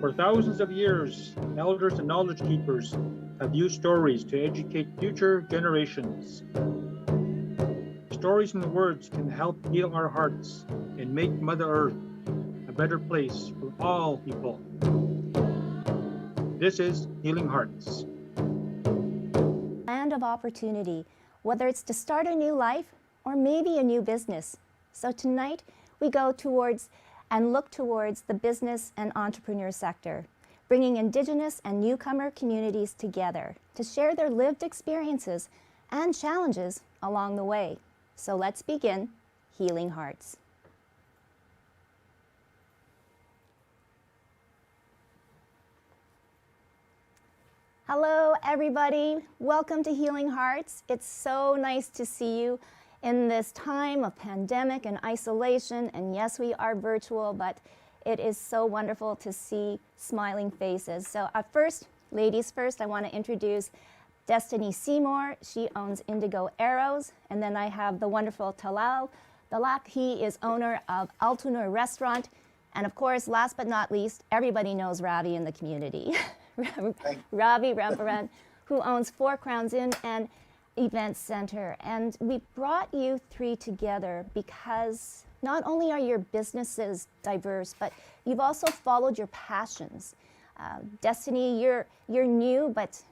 For thousands of years, elders and knowledge keepers have used stories to educate future generations. Stories and words can help heal our hearts and make Mother Earth a better place for all people. This is Healing Hearts. Land of opportunity, whether it's to start a new life or maybe a new business. So tonight we go towards and look towards the business and entrepreneur sector, bringing Indigenous and newcomer communities together to share their lived experiences and challenges along the way. So let's begin Healing Hearts. Hello, everybody. Welcome to Healing Hearts. It's so nice to see you in this time of pandemic and isolation. And yes, we are virtual, but it is so wonderful to see smiling faces. So first, ladies first, I want to introduce Destiny Seymour. She owns Indigo Arrows. And then I have the wonderful Talal Dalank. He is owner of Altanour restaurant. And of course, last but not least, everybody knows Ravi in the community. Ravi Ramberran, who owns Four Crowns Inn and Event Center. And we brought you three together because not only are your businesses diverse, but you've also followed your passions. Destiny, you're new, but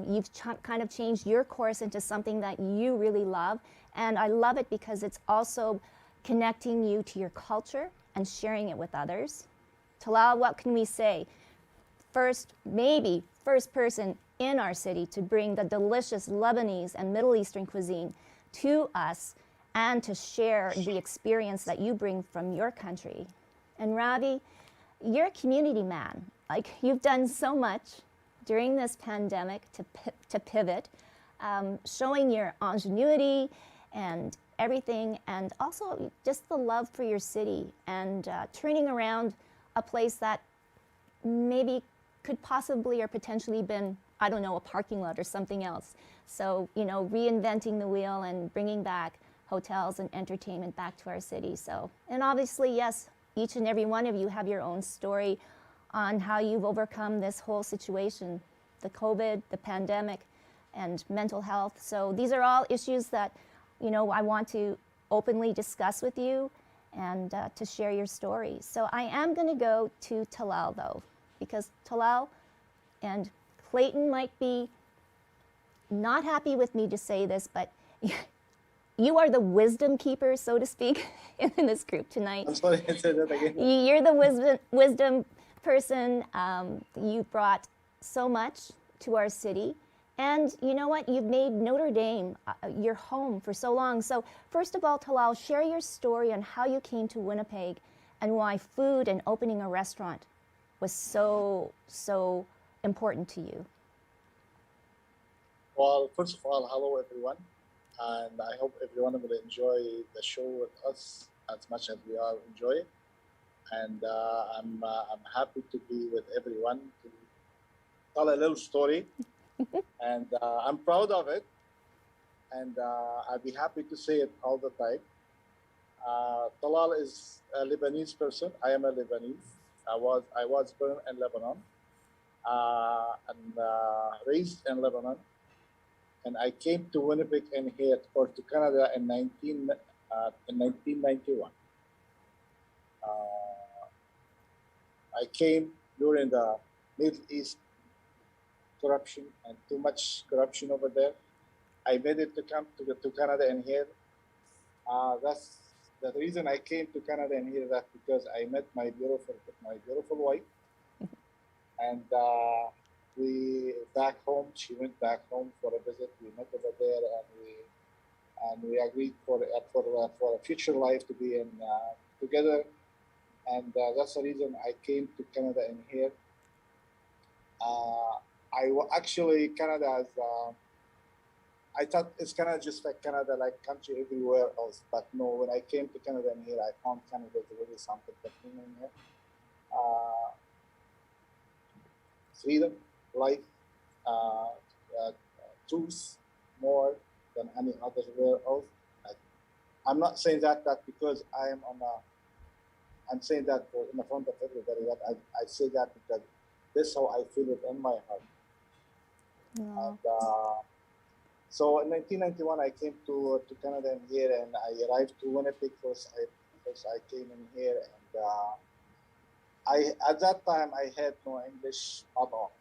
you've kind of changed your course into something that you really love. And I love it because it's also connecting you to your culture and sharing it with others. Talal, what can we say? First person in our city to bring the delicious Lebanese and Middle Eastern cuisine to us and to share the experience that you bring from your country. And Ravi, you're a community man. Like, you've done so much during this pandemic to pivot, showing your ingenuity and everything, and also just the love for your city and turning around a place that maybe could possibly or potentially been, I don't know, a parking lot or something else. So, you know, reinventing the wheel and bringing back hotels and entertainment back to our city. So, and obviously, yes, each and every one of you have your own story on how you've overcome this whole situation, the COVID, the pandemic, and mental health. So these are all issues that, you know, I want to openly discuss with you and to share your story. So I am going to go to Talal, though, because Talal and Clayton might be not happy with me to say this, but you are the wisdom keeper, so to speak, in this group tonight. I'm sorry, say that again. You're the wisdom person. You brought so much to our city. And you know what? You've made Notre Dame your home for so long. So first of all, Talal, share your story on how you came to Winnipeg and why food and opening a restaurant was so important to you. Well, first of all, hello everyone, and I hope everyone will enjoy the show with us as much as we are enjoying. And I'm happy to be with everyone to tell a little story, and I'm proud of it, and I'll be happy to say it all the time. Talal is a Lebanese person. I am a Lebanese. I was born in Lebanon and raised in Lebanon, and I came to Winnipeg and here or to Canada in 1991. I came during the Middle East corruption and too much corruption over there. I made it to come to Canada and here. That's the reason I came to Canada and here. That because I met my beautiful wife, and we back home. She went back home for a visit. We met over there, and we agreed for a future life to be in together. And that's the reason I came to Canada and here. Actually Canada as I thought it's kind of just like Canada, like country everywhere else. But no, when I came to Canada and here, I found Canada is really something different in here. Freedom, life, truth more than any other where else. I'm not saying that because I am on I'm saying that in the front of everybody. That I say that because this is how I feel it in my heart. Yeah. And, so in 1991, I came to Canada and here, and I arrived to Winnipeg first. I came in here, and I at that time I had no English at all,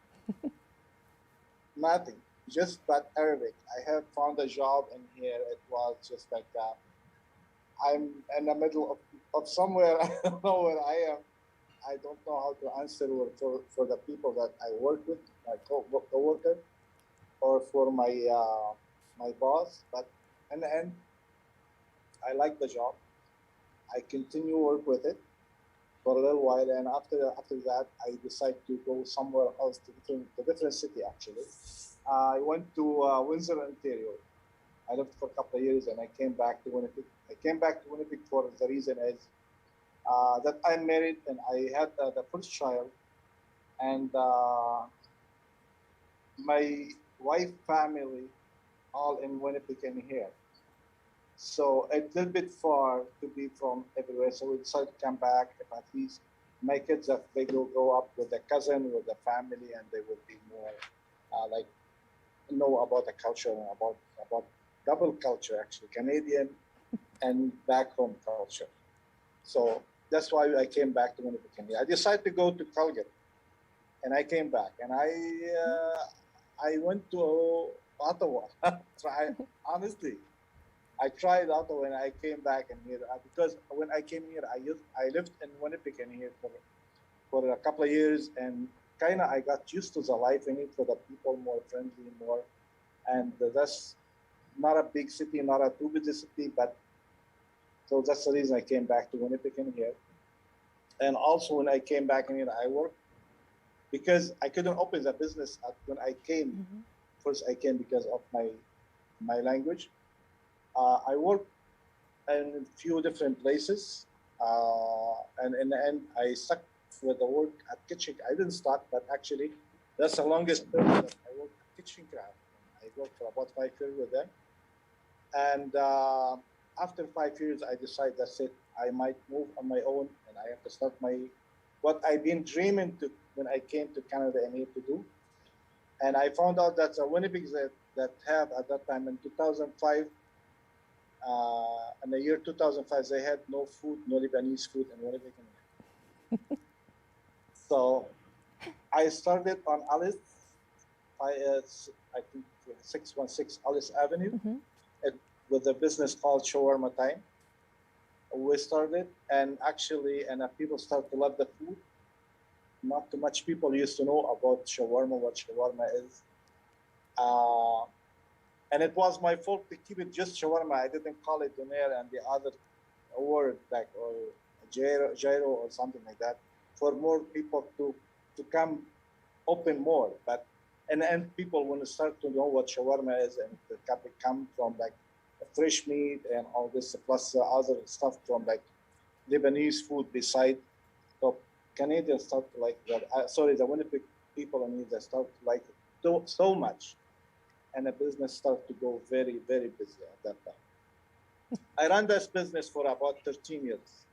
nothing, just but Arabic. I have found a job in here. It was just like I'm in the middle of somewhere. I don't know where I am. I don't know how to answer for the people that I work with, my co-worker, or for my boss. But in the end, I like the job. I continue work with it for a little while, and after that, I decided to go somewhere else to different city. Actually, I went to Windsor, Ontario. I lived for a couple of years, and I came back to Winnipeg. I came back to Winnipeg for the reason is that I'm married and I had the first child, and my wife family all in Winnipeg and here. So a little bit far to be from everywhere. So we decided to come back. If at least my kids, if they will grow up with a cousin, with a family, and they will be more like know about the culture and about double culture, actually, Canadian and back home culture. So that's why I came back to Winnipeg. I decided to go to Calgary, and I came back, and I went to Ottawa. Honestly, I tried Ottawa, and I came back and here because when I came here, I lived in Winnipeg and here for a couple of years, and kind of I got used to the life in it, for the people more friendly, more, and that's not a big city, not a too busy city, but so that's the reason I came back to Winnipeg and here. And also when I came back in here, I worked because I couldn't open the business when I came. Mm-hmm. First, I came because of my language. I worked in a few different places, and in the end, I stuck with the work at Kitchen. I didn't start, but actually, that's the longest period that I worked at Kitchen Craft. I worked for about 5 years with them, and after 5 years, I decided that's it. I might move on my own, and I have to start what I've been dreaming to when I came to Canada and here to do. And I found out that Winnipeg that have at that time in 2005. In the year 2005, they had no food, no Lebanese food in Winnipeg. So I started on Alice, I think 616 Alice Avenue, Mm-hmm. with a business called Shawarma Time. We started, and actually, people start to love the food. Not too much people used to know about shawarma, what shawarma is. And it was my fault to keep it just shawarma. I didn't call it doner and the other word like or gyro or something like that, for more people to come open more. But in the end, people want to start to know what shawarma is, and it come from like fresh meat and all this, plus other stuff from like Lebanese food beside. So Canadians start to like that. The Winnipeg people in India start to like it so much. And the business started to go very, very busy at that time. I ran this business for about 13 years.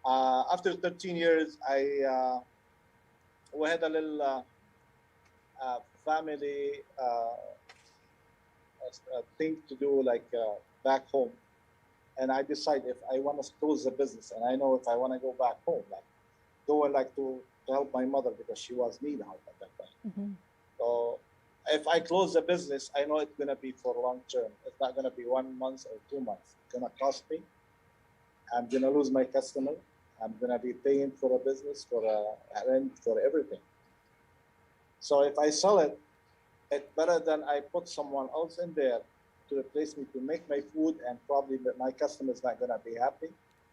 After 13 years, we had a little family thing to do, like back home. And I decided if I want to close the business, and I know if I want to go back home, like going like to help my mother because she was need help at that time. Mm-hmm. So if I close the business, I know it's going to be for long term. It's not going to be 1 month or 2 months. It's going to cost me. I'm going to lose my customer. I'm going to be paying for a business, for a rent, for everything. So if I sell it, it's better than I put someone else in there to replace me to make my food, and probably my customer is not going to be happy,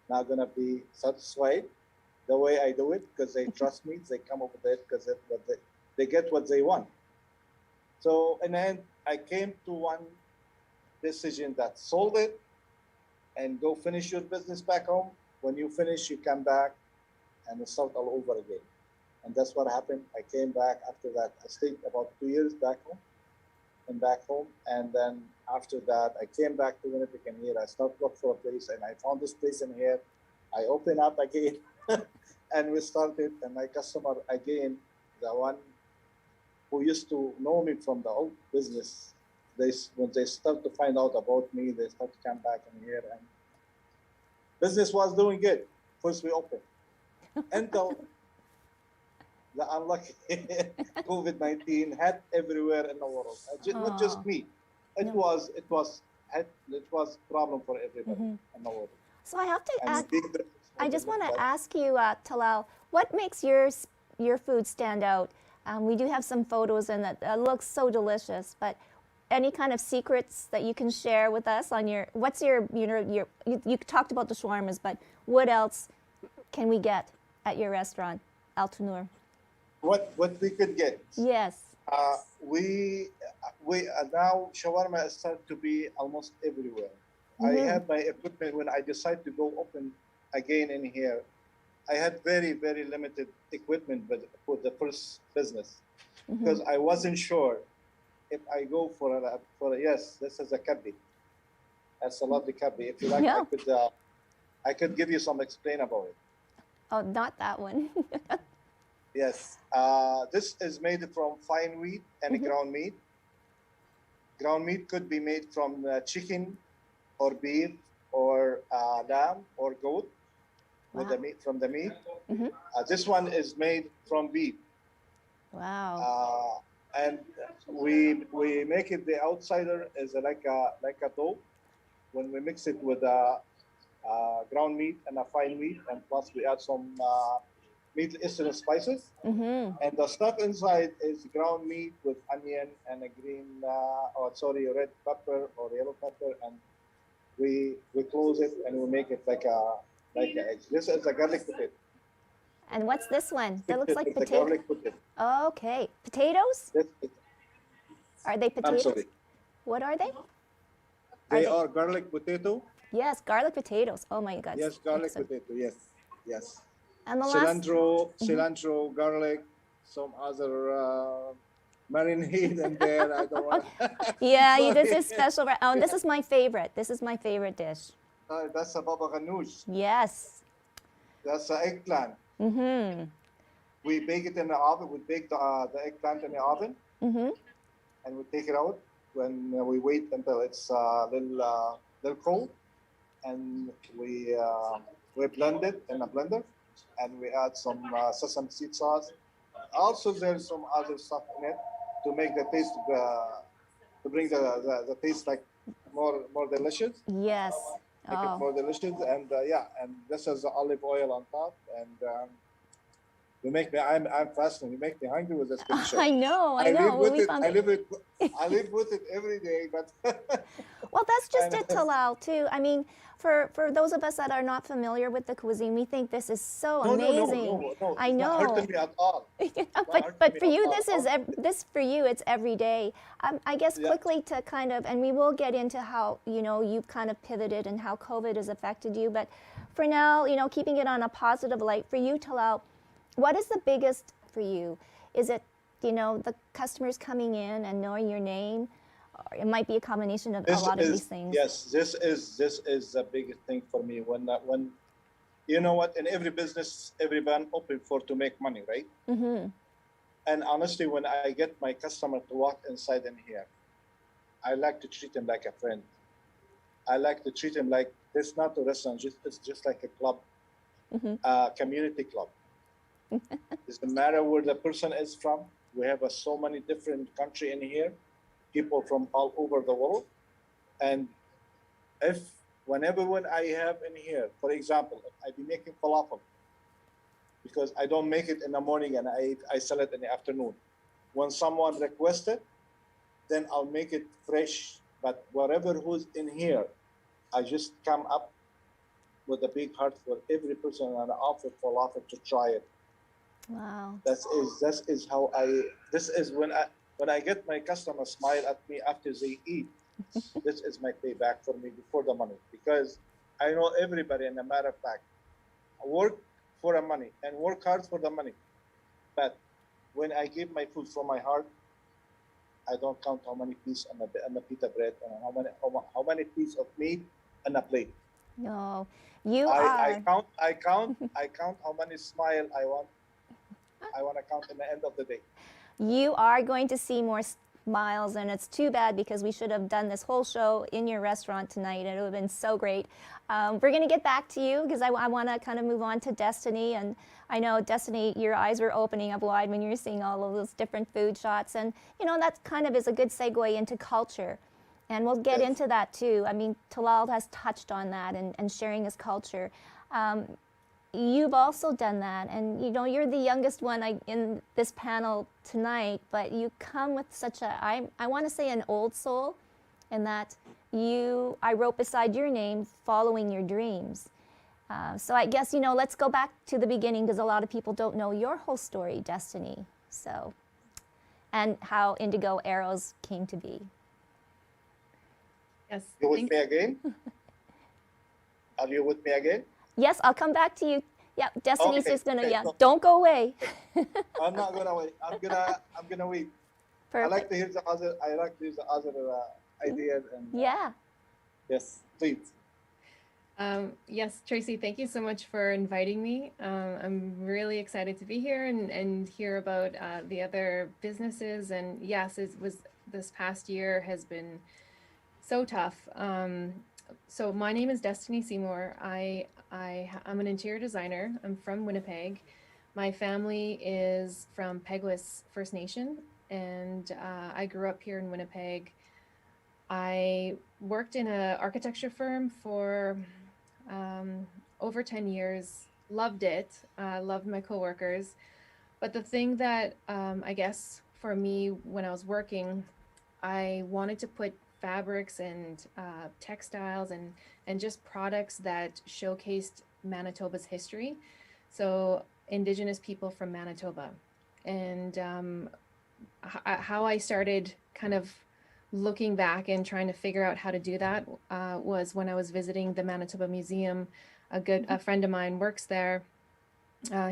not going to be satisfied the way I do it, because they trust me. They come up with it because they get what they want. So in the end, I came to one decision that sold it and go finish your business back home. When you finish, you come back and start all over again. And that's what happened. I came back after that. I stayed about 2 years back home. And then after that, I came back to Winnipeg and here. I started looking for a place, and I found this place in here. I open up again, and we started. And my customer again, the one who used to know me from the old business, when they start to find out about me, they start to come back in here, and business was doing good. First we opened until the unlucky COVID-19 hit everywhere in the world. Not just Oh, me. It no. was problem for everybody in the world. So I have to And ask, big business I was just in want to the- ask you, Talal, what makes your food stand out? We do have some photos and it looks so delicious, but any kind of secrets that you can share with us on what's your, you talked about the shawarmas, but what else can we get at your restaurant, Altanour? what we could get. Yes. We now shawarma is starting to be almost everywhere. I Mhm. have my equipment when I decide to go open again in here. I had very limited equipment, but for the first business, because I wasn't sure if I go for a yes, this is a kabbi. That's a lovely kabbi. If you like, Yeah. I could give you some explain about it. Oh, not that one. Yes, this is made from fine wheat and ground meat. Ground meat could be made from chicken or beef or lamb or goat with the Wow. meat from the meat. Mhm. This one is made from beef. Wow. And we make it, the outsider is like a dough. When we mix it with ground meat and a fine meat, and plus we add some Middle Eastern spices. Mhm. And the stuff inside is ground meat with onion and a red pepper or yellow pepper, and we close it and we make it like a egg. This is a garlic potato. And what's this one? That looks like It's a potato. garlic potato. Okay. Potatoes? This is, Are they I'm potatoes? sorry. What are they? They are garlic potato. Yes, garlic potatoes. Oh my God. Yes, garlic Excellent. potato. Yes, yes. And the last, Cilantro, garlic, some other marinade in there. I don't want. yeah, this Sorry. is special. Oh, and this is my favorite. This is my favorite dish. That's a baba ganoush. Yes. That's an eggplant. Mhm. We bake it in the oven. We bake the eggplant in the oven, Mhm. and we take it out when we wait until it's little cold, and we blend it in a blender, and we add some sesame seed sauce. Also, there's some other stuff in it to make the taste to bring the taste like more delicious. Yes. Make it Oh. more delicious, and and this is the olive oil on top, and you make me. I'm fasting. You make me hungry with this picture. I know. I live with it. found I live it. I live with it every day. But Well, that's just And- it, Talal, too. I mean, for those of us that are not familiar with the cuisine, we think this is so amazing. no. I It's not know. hurting me at all. But for you, hurting me this for you, it's every day. I guess Yeah. quickly to kind of, and we will get into how you've kind of pivoted and how COVID has affected you. But for now, keeping it on a positive light for you, Talal, what is the biggest for you? Is it the customers coming in and knowing your name? Or it might be a combination of a lot of these things. Yes, this is the biggest thing for me. When you know what, in every business, everyone open for to make money, right? Mm-hmm. And honestly, when I get my customer to walk inside in here, I like to treat him like a friend. I like to treat him like it's not a restaurant, it's just like a club, community club. Doesn't matter where the person is from. We have so many different country in here, people from all over the world. And whenever when I have in here, for example, I be making falafel because I don't make it in the morning and I sell it in the afternoon. When someone requests it, then I'll make it fresh. But whatever who's in here, I just come up with a big heart for every person and offer falafel to try it. Wow. This is how this is when I get my customers smile at me after they eat. This is my payback for me before the money, because I know everybody, in a matter of fact, work for the money and work hard for the money. But when I give my food from my heart, I don't count how many pieces on a pita bread and how many pieces of meat on a plate. No, you I are. count how many smile I want. I want to count in the end of the day. You are going to see more smiles, and it's too bad because we should have done this whole show in your restaurant tonight. It would have been so great. We're going to get back to you because I want to kind of move on to Destiny. And I know, Destiny, your eyes were opening up wide when you were seeing all of those different food shots. And, you know, that kind of is a good segue into culture. And we'll get Yes. into that too. I mean, Talal has touched on that and sharing his culture. You've also done that, and you know, you're the youngest one in this panel tonight, but you come with such a, I want to say an old soul, in that I wrote beside your name, following your dreams. So I guess, you know, let's go back to the beginning because a lot of people don't know your whole story, Destiny, so, and how Indigo Arrows came to be. Yes. You with me again? Are you with me again? Yes, I'll come back to you. Yeah, Destiny's Okay, just gonna, okay, yeah, so- don't go away. I'm not gonna wait. I'm gonna wait. Perfect. I like to hear the other ideas and Yeah. yes, please. Yes, Tracy, thank you so much for inviting me. I'm really excited to be here and hear about the other businesses. And yes, this past year has been so tough. So my name is Destiny Seymour. I'm an interior designer. I'm from Winnipeg. My family is from Peguis First Nation, and I grew up here in Winnipeg. I worked in an architecture firm for over 10 years. Loved it. Loved my coworkers. But the thing that I guess for me when I was working, I wanted to put fabrics and textiles and just products that showcased Manitoba's history. So Indigenous people from Manitoba. And how I started kind of looking back and trying to figure out how to do that was when I was visiting the Manitoba Museum. A friend of mine works there.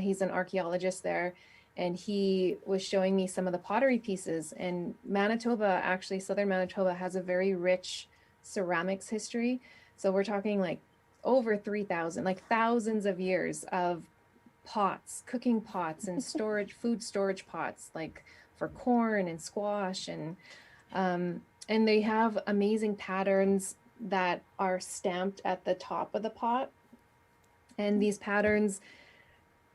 He's an archaeologist there. And he was showing me some of the pottery pieces. And Manitoba, actually, southern Manitoba has a very rich ceramics history. So we're talking like over 3,000, like thousands of years of pots, cooking pots and food storage pots, like for corn and squash. And they have amazing patterns that are stamped at the top of the pot. And these patterns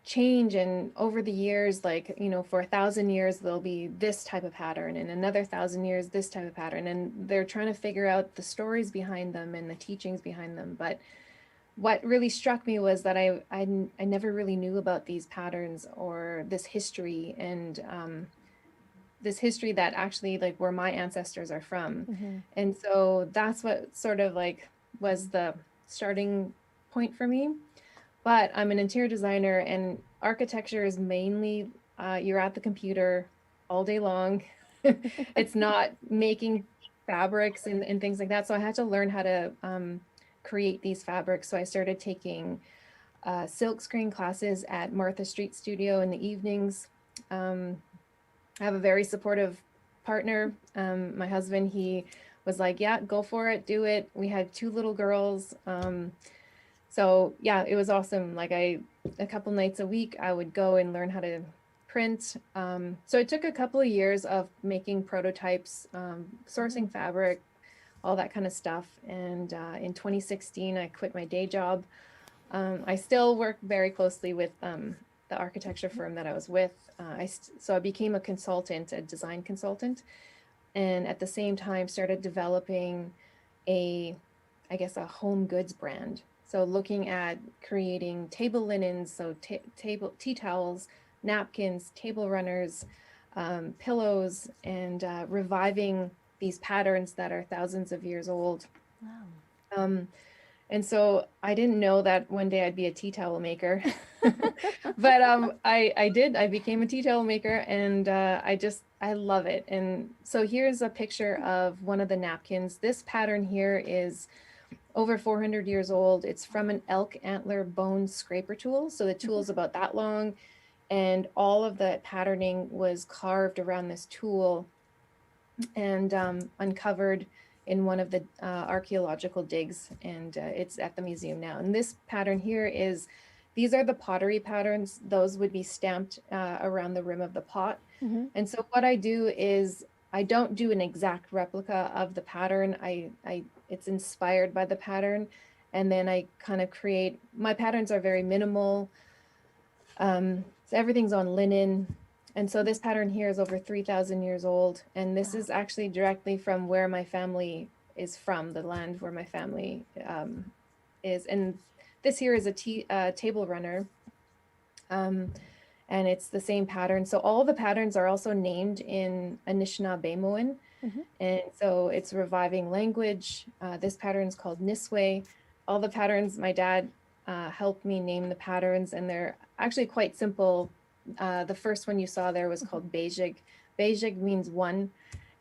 change, and over the years, like, you know, for 1,000 years there'll be this type of pattern, and another 1,000 years this type of pattern, and they're trying to figure out the stories behind them and the teachings behind them. But what really struck me was that I never really knew about these patterns or this history, and this history that actually, like, where my ancestors are from. And so that's what sort of like was the starting point for me. But I'm an interior designer, and architecture is mainly you're at the computer all day long. It's not making fabrics and things like that. So I had to learn how to create these fabrics. So I started taking silk screen classes at Martha Street Studio in the evenings. I have a very supportive partner. My husband, he was like, yeah, go for it, do it. We had 2 little girls. So yeah, it was awesome. Like a couple nights a week, I would go and learn how to print. So it took a couple of years of making prototypes, sourcing fabric, all that kind of stuff. And in 2016, I quit my day job. I still work very closely with the architecture firm that I was with. So I became a consultant, a design consultant, and at the same time started developing a home goods brand. So looking at creating table linens, so tea towels, napkins, table runners, pillows, and reviving these patterns that are thousands of years old. Wow. And so I didn't know that one day I'd be a tea towel maker, but I did. I became a tea towel maker, and I love it. And so here's a picture of one of the napkins. This pattern here is over 400 years old. It's from an elk antler bone scraper tool. So the tool is about that long, and all of the patterning was carved around this tool and uncovered in one of the archaeological digs, and it's at the museum now. And this pattern here these are the pottery patterns. Those would be stamped around the rim of the pot. And so what I do is I don't do an exact replica of the pattern. It's inspired by the pattern, and then I kind of create, my patterns are very minimal. So everything's on linen. And so this pattern here is over 3,000 years old. And this is actually directly from where my family is from, the land where my family is. And this here is a table runner. And it's the same pattern. So all the patterns are also named in Anishinaabemowin. And so it's reviving language. This pattern is called Niswe. All the patterns, my dad helped me name the patterns, and they're actually quite simple. The first one you saw there was called Bejig. Bejig means one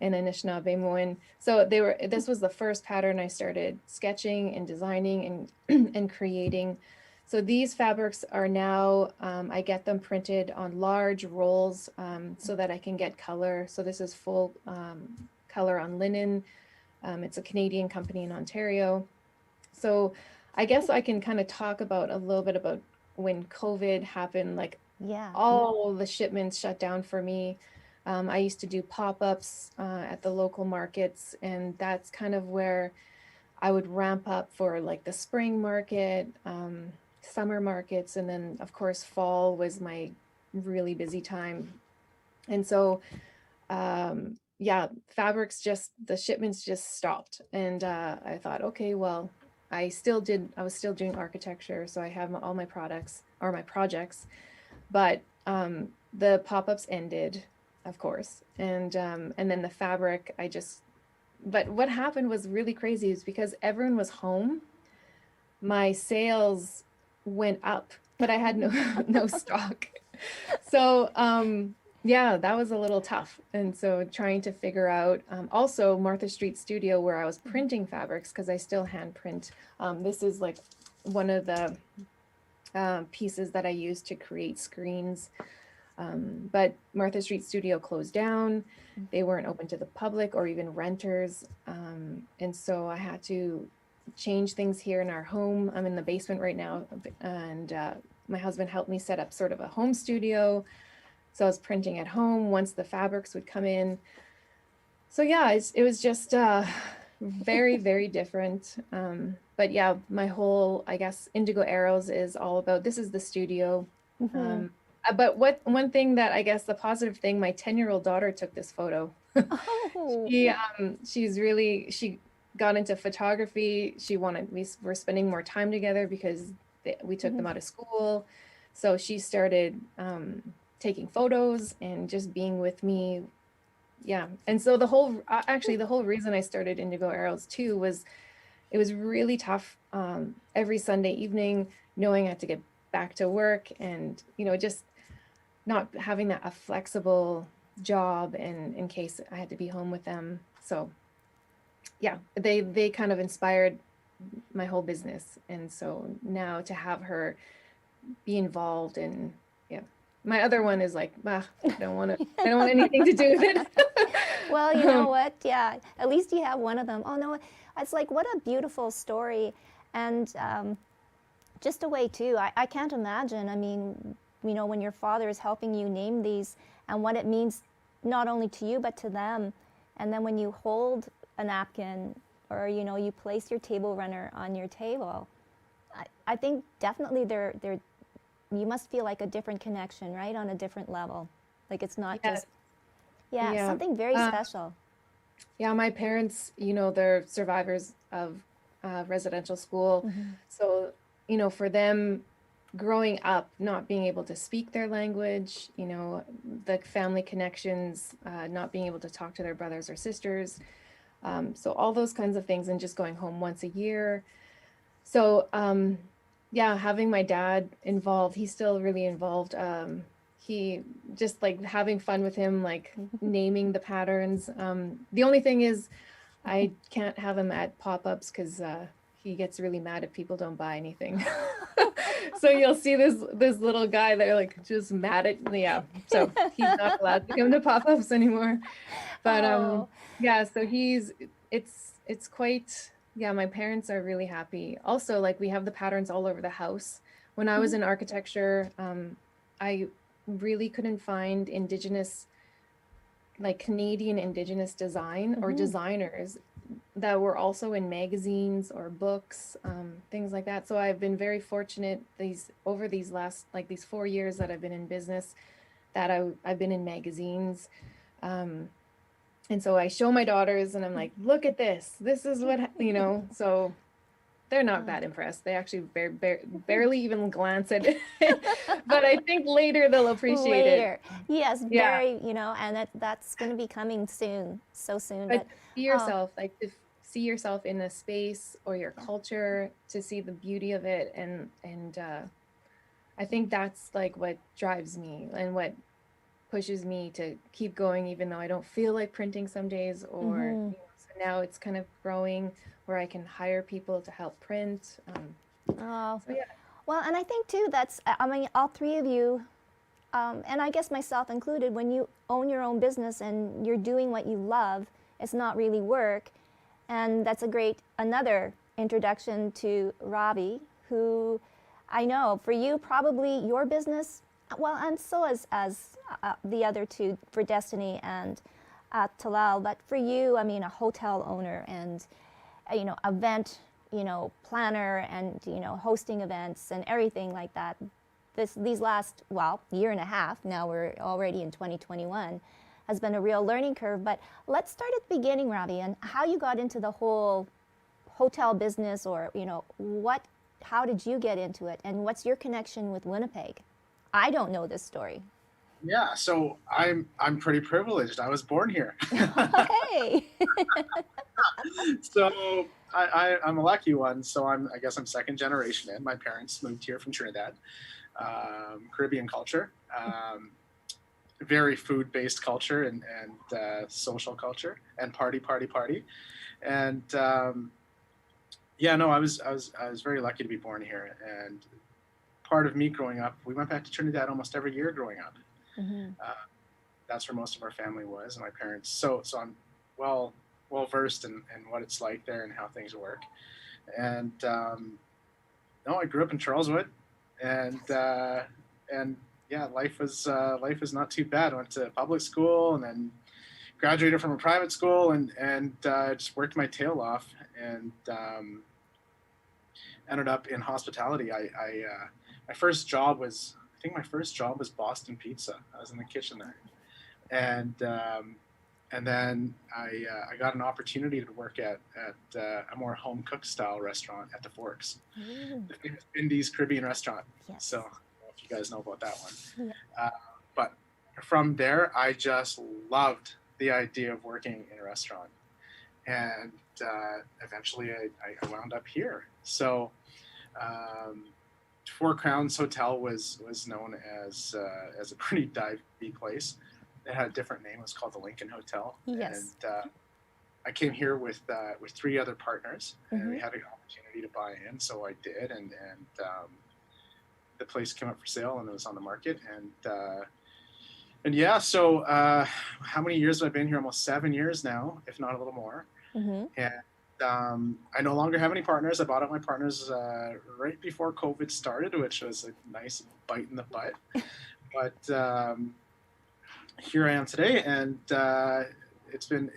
in Anishinaabemowin. So this was the first pattern I started sketching and designing and creating. So these fabrics are now, I get them printed on large rolls so that I can get color. So this is full color on linen. It's a Canadian company in Ontario. So I guess I can kind of talk about a little bit about when COVID happened, like all the shipments shut down for me. I used to do pop-ups at the local markets, and that's kind of where I would ramp up for like the spring market, summer markets, and then of course fall was my really busy time. And so fabrics the shipments just stopped, and I thought, okay, well, I was still doing architecture, so I have all my products or my projects, but the pop-ups ended, of course, and then the fabric, but what happened was really crazy, is because everyone was home, my sales went up, but I had no stock. So that was a little tough. And so trying to figure out, also Martha Street Studio, where I was printing fabrics, because I still hand print. This is like one of the pieces that I use to create screens. But Martha Street Studio closed down. They weren't open to the public or even renters. And so I had to change things here in our home. I'm in the basement right now, and my husband helped me set up sort of a home studio. So I was printing at home once the fabrics would come in. So yeah, it was just very, very different. But yeah, my whole, I guess, Indigo Arrows is all about, this is the studio. But one thing that, I guess the positive thing, my 10-year-old daughter took this photo. She got into photography. We were spending more time together because we took them out of school. So she started taking photos and just being with me. Yeah. And so the whole reason I started Indigo Arrows too was it was really tough every Sunday evening, knowing I had to get back to work, and, just not having a flexible job, and in case I had to be home with them. So yeah, they kind of inspired my whole business. And so now to have her be involved in, my other one is like, I don't want anything to do with it. Well, you know what? Yeah, at least you have one of them. Oh no, it's like, what a beautiful story. And just a way too, I can't imagine, I mean, when your father is helping you name these and what it means not only to you, but to them. And then when you hold a napkin, or, you place your table runner on your table, I think definitely you must feel like a different connection, right? On a different level. Like it's not just, something very special. Yeah, my parents, they're survivors of residential school. So, for them growing up, not being able to speak their language, the family connections, not being able to talk to their brothers or sisters. So all those kinds of things, and just going home once a year. So, having my dad involved, he's still really involved. He just like having fun with him, like naming the patterns. The only thing is I can't have him at pop-ups because he gets really mad if people don't buy anything. So you'll see this little guy that like just mad at, so he's not allowed to come to pop-ups anymore. But Oh. yeah, so it's quite, yeah, my parents are really happy. Also, like we have the patterns all over the house. When I was in architecture, I really couldn't find indigenous, like Canadian indigenous design or designers that were also in magazines or books, things like that. So I've been very fortunate over these last, like these 4 years that I've been in business, that I've been in magazines. And so I show my daughters and I'm like, look at this. This is what, so they're not that impressed. They actually barely even glance at it. But I think later they'll appreciate it. Later. Yes, Yeah. very, and that's going to be coming soon, so soon. But But see yourself, like to see yourself in a space or your culture, to see the beauty of it. And I think that's like what drives me and what pushes me to keep going, even though I don't feel like printing some days, or so now it's kind of growing where I can hire people to help print. oh, So yeah. well, and I think too that's, I mean, all three of you, and I guess myself included, when you own your own business and you're doing what you love, it's not really work. And that's another introduction to Ravi, who I know for you, probably your business, well, and so as the other two for Destiny and Talal, but for you, I mean, a hotel owner and, event, planner and, hosting events and everything like that. These last, year and a half, now we're already in 2021, has been a real learning curve. But let's start at the beginning, Ravi, and how you got into the whole hotel business, or, how did you get into it? And what's your connection with Winnipeg? I don't know this story. Yeah, so I'm pretty privileged. I was born here. Hey. So I'm a lucky one. So I guess I'm second generation in. My parents moved here from Trinidad. Caribbean culture, very food-based culture and social culture and party. And yeah, no, I was very lucky to be born here. And part of me growing up, we went back to Trinidad almost every year growing up. That's where most of our family was, and my parents. So I'm well versed in what it's like there and how things work. And no, I grew up in Charleswood, and yeah, life was not too bad. I went to public school and then graduated from a private school, and just worked my tail off, and ended up in hospitality. My first job was Boston Pizza. I was in the kitchen there, and then I got an opportunity to work at a more home cooked style restaurant at the Forks, the famous Indies Caribbean restaurant. Yes. So I don't know if you guys know about that one. Yeah. But from there, I just loved the idea of working in a restaurant, and eventually I wound up here. So. Four Crowns Hotel was known as a pretty divey place. It had a different name. It was called the Lincoln Hotel. Yes. And I came here with three other partners, and we had an opportunity to buy in, so I did. And the place came up for sale, and it was on the market. And yeah, so how many years have I been here? Almost 7 years now, if not a little more. And I no longer have any partners. I bought out my partners right before COVID started, which was a nice bite in the butt. But here I am today, and it's been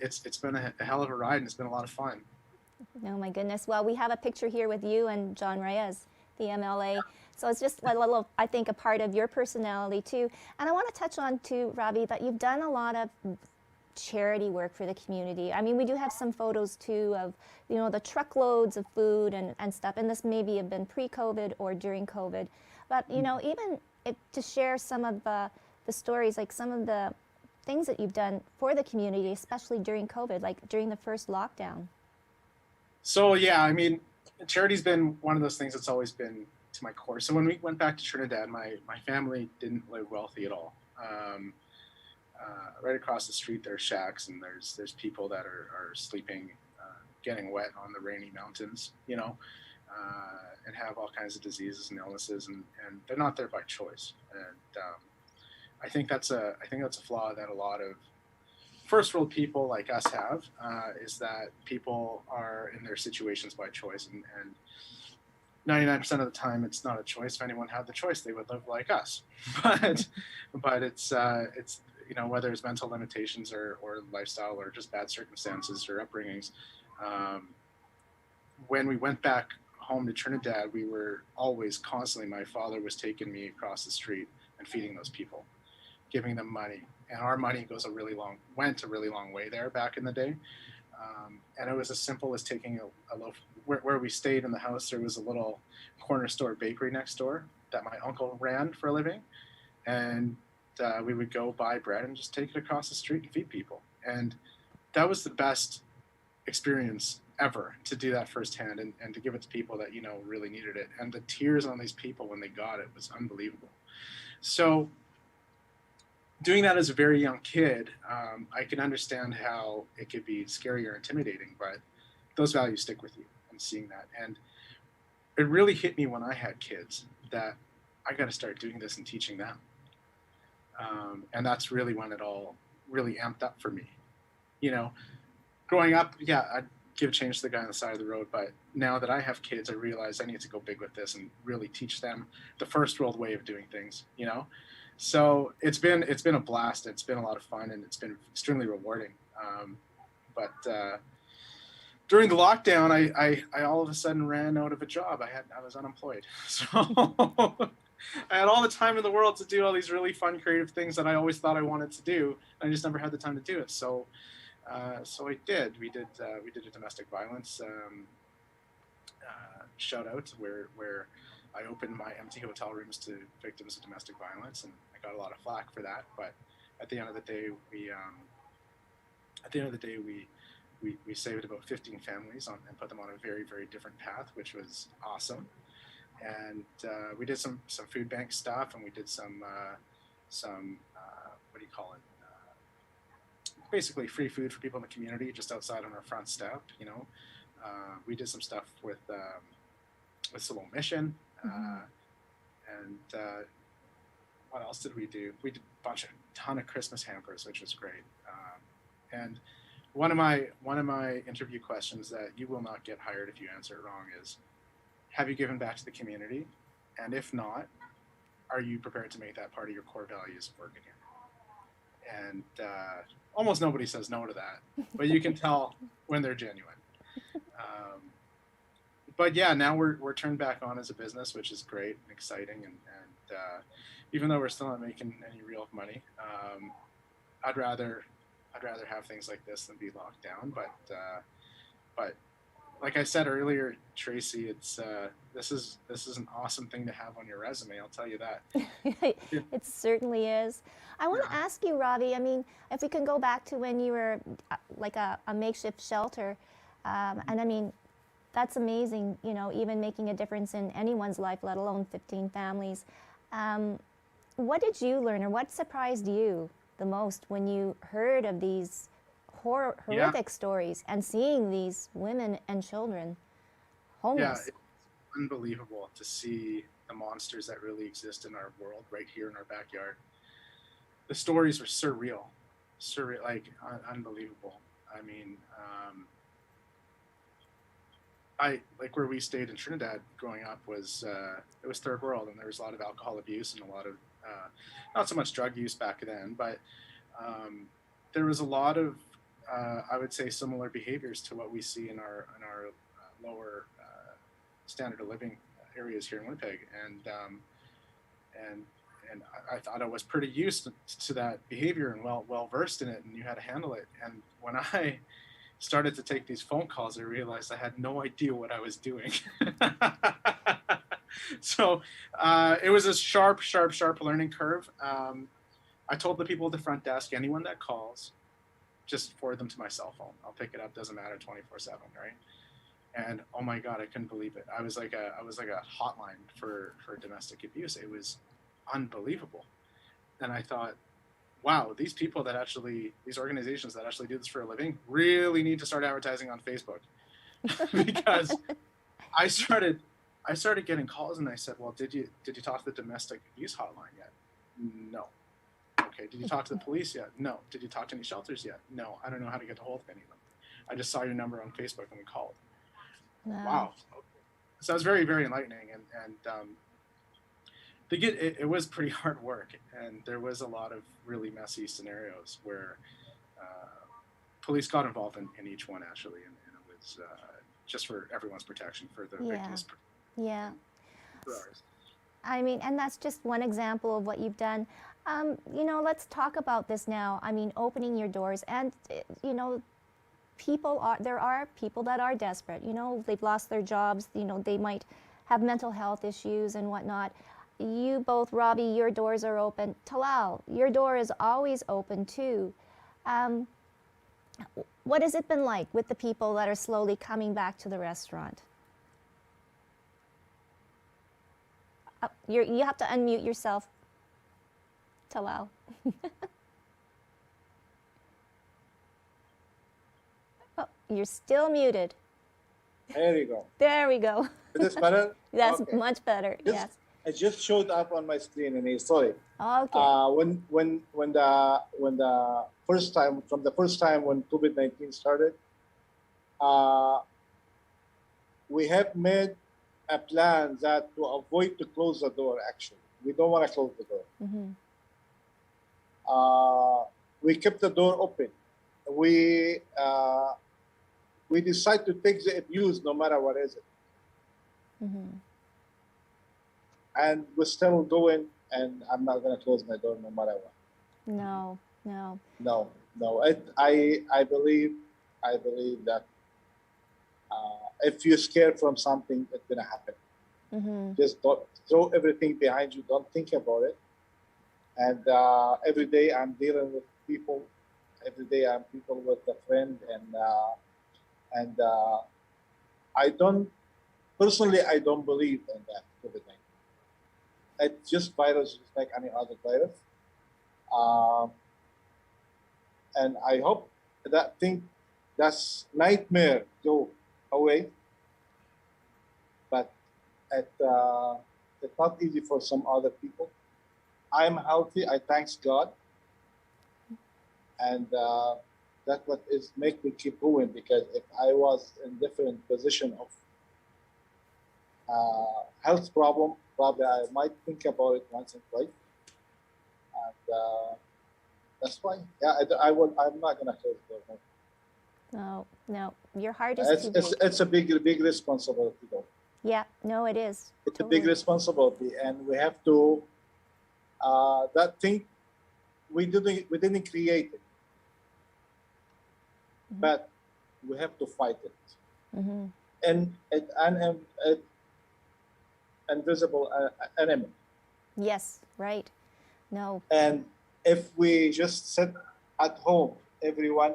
a hell of a ride, and it's been a lot of fun. Oh my goodness. Well, we have a picture here with you and John Reyes, the MLA. So it's just a little, I think, a part of your personality too. And I want to touch on too, Ravi, that you've done a lot of charity work for the community. I mean, we do have some photos too of, the truckloads of food and stuff, and this maybe have been pre-COVID or during COVID. But, even to share some of the stories, like some of the things that you've done for the community, especially during COVID, like during the first lockdown. So yeah, I mean, charity's been one of those things that's always been to my core. So when we went back to Trinidad, my family didn't live wealthy at all. Right across the street, there's shacks, and there's people that are sleeping, getting wet on the rainy mountains, and have all kinds of diseases and illnesses, and they're not there by choice. And I think that's a flaw that a lot of first world people like us have is that people are in their situations by choice, and 99% of the time it's not a choice. If anyone had the choice, they would live like us. But it's you know, whether it's mental limitations or lifestyle or just bad circumstances or upbringings. When we went back home to Trinidad, we were always constantly, my father was taking me across the street and feeding those people, giving them money. And our money went a really long way there back in the day. And it was as simple as taking a loaf. Where we stayed in the house, there was a little corner store bakery next door that my uncle ran for a living. And we would go buy bread and just take it across the street and feed people. And that was the best experience ever, to do that firsthand and to give it to people that, you know, really needed it. And the tears on these people when they got it was unbelievable. So doing that as a very young kid, I can understand how it could be scary or intimidating, but those values stick with you, and seeing that. And it really hit me when I had kids that I got to start doing this and teaching them. And that's really when it all really amped up for me. You know, growing up, yeah, I'd give change to the guy on the side of the road, but now that I have kids, I realize I need to go big with this and really teach them the first world way of doing things, you know? So it's been a blast. It's been a lot of fun, and it's been extremely rewarding. But during the lockdown, I all of a sudden ran out of a job. I was unemployed, so I had all the time in the world to do all these really fun, creative things that I always thought I wanted to do. And I just never had the time to do it. So I did. We did a domestic violence shout out where I opened my empty hotel rooms to victims of domestic violence, and I got a lot of flack for that. But at the end of the day, we saved about 15 families and put them on a very, very different path, which was awesome. And we did some food bank stuff, and we did some what do you call it? Basically free food for people in the community just outside on our front step. You know, we did some stuff with Seymour Mission. And what else did we do? We did a ton of Christmas hampers, which was great. And one of my interview questions that you will not get hired if you answer it wrong is, have you given back to the community? And if not, are you prepared to make that part of your core values of working here? And almost nobody says no to that, but you can tell when they're genuine. But yeah, now we're turned back on as a business, which is great and exciting. And even though we're still not making any real money, I'd rather have things like this than be locked down. But like I said earlier, Tracy, it's this is an awesome thing to have on your resume. I'll tell you that. It certainly is. I want to ask you, Ravi, I mean, if we can go back to when you were like a makeshift shelter, and I mean, that's amazing, you know, even making a difference in anyone's life, let alone 15 families. What did you learn, or what surprised you the most when you heard of these horrific stories and seeing these women and children homeless? Yeah, it's unbelievable to see the monsters that really exist in our world right here in our backyard. The stories were surreal, like unbelievable. I mean, like where we stayed in Trinidad growing up was it was third world, and there was a lot of alcohol abuse and a lot of not so much drug use back then, but there was a lot of I would say similar behaviors to what we see in our lower standard of living areas here in Winnipeg, and I thought I was pretty used to that behavior and well versed in it, and knew how to handle it. And when I started to take these phone calls, I realized I had no idea what I was doing. So it was a sharp learning curve. I told the people at the front desk, anyone that calls, just forward them to my cell phone. I'll pick it up, doesn't matter, 24/7, right? And oh my God, I couldn't believe it. I was like a hotline for domestic abuse. It was unbelievable. And I thought, wow, these organizations that actually do this for a living really need to start advertising on Facebook. Because I started getting calls, and I said, well, did you talk to the domestic abuse hotline yet? No. Okay. Did you talk to the police yet? No. Did you talk to any shelters yet? No. I don't know how to get a hold of any of them. I just saw your number on Facebook and we called. Wow. Okay. So it was very, very enlightening. And it was pretty hard work. And there was a lot of really messy scenarios where police got involved in each one, actually. And it was just for everyone's protection, for the victims. Yeah. For ours. I mean, and that's just one example of what you've done. You know, let's talk about this now. I mean, opening your doors, and you know, there are people that are desperate. You know, they've lost their jobs. You know, they might have mental health issues and whatnot. You both, Ravi, your doors are open. Talal, your door is always open too. What has it been like with the people that are slowly coming back to the restaurant? You have to unmute yourself, Talal. Oh, you're still muted. There you go. There we go. Is this better? That's Okay. much better. Yes. It just showed up on my screen, and sorry. Okay. When the first time when COVID-19 started, we have made a plan that to avoid to close the door. Actually, we don't want to close the door. Mm-hmm. We kept the door open. We decide to take the abuse no matter what is it. Mm-hmm. And we're still going, and I'm not going to close my door no matter what. No. No. I believe that if you're scared from something, it's going to happen. Mm-hmm. Just don't throw everything behind you. Don't think about it. And every day I'm dealing with people. Every day I'm people with a friend, and I don't believe in that COVID-19. It's just virus, just like any other virus. And I hope that's nightmare go away. But it's not easy for some other people. I'm healthy. I thanks God, and that's what is make me keep going. Because if I was in different position of health problem, probably I might think about it once and twice. And that's why, yeah, I'm not gonna close the door. No. Your heart is too big. It's a big responsibility, though. Yeah. No, it is. It's Totally. a big responsibility, and we have to. That thing, we didn't create it, Mm-hmm. but we have to fight it. Mm-hmm. And an invisible enemy. Yes. Right. No. And if we just sit at home, everyone,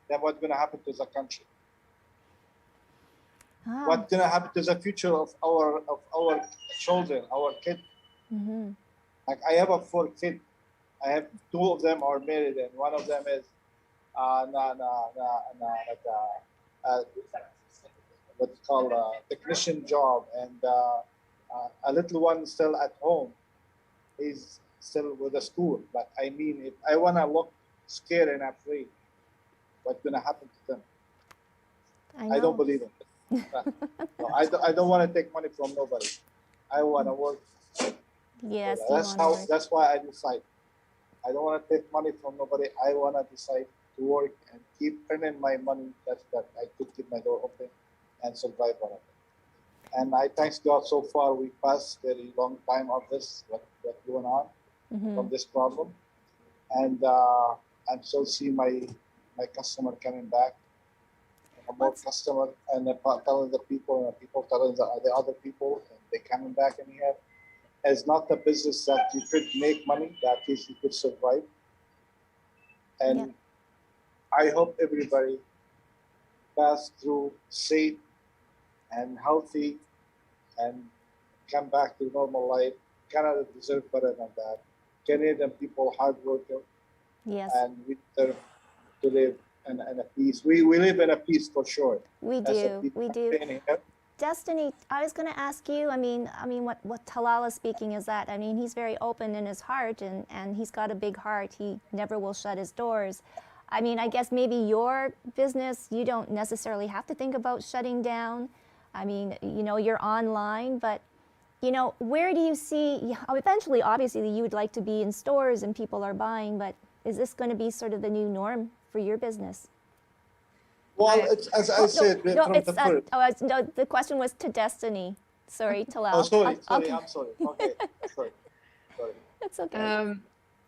then what's going to happen to the country? What's going to happen to the future of our children, our kids? Mm-hmm. Like I have 4 kids. I have 2 of them are married, and one of them is what's called a technician job, and a little one still at home. He's still with the school. But I mean, if I want to look scared and afraid, what's going to happen to them? I don't believe in it. No, I don't want to take money from nobody. I want to work. Yes. That's why I decide. I don't want to take money from nobody. I want to decide to work and keep earning my money. That I could keep my door open and survive on it. And I thank God so far we passed very long time of this what's going on from this problem, and I'm so see my customer coming back, more customer, and telling the people, and people telling the other people, and they coming back in here. It's not a business that you could make money, that is you could survive. And I hope everybody pass through safe and healthy and come back to normal life. Canada deserves better than that. Canadian people hard worker. Yes. And we deserve to live in a peace. We live in a peace for sure. We do. We do. Destiny, I was going to ask you, I mean, what Talal is speaking is that, I mean, he's very open in his heart, and he's got a big heart. He never will shut his doors. I mean, I guess maybe your business, you don't necessarily have to think about shutting down. I mean, you know, you're online, but, you know, where do you see, eventually, obviously, you would like to be in stores and people are buying, but is this going to be sort of the new norm for your business? Well, it's, as I said No, from it's, the first. no, the question was to Destiny. Sorry, Talal. Oh, sorry, Okay. I'm sorry. Okay, sorry. It's okay.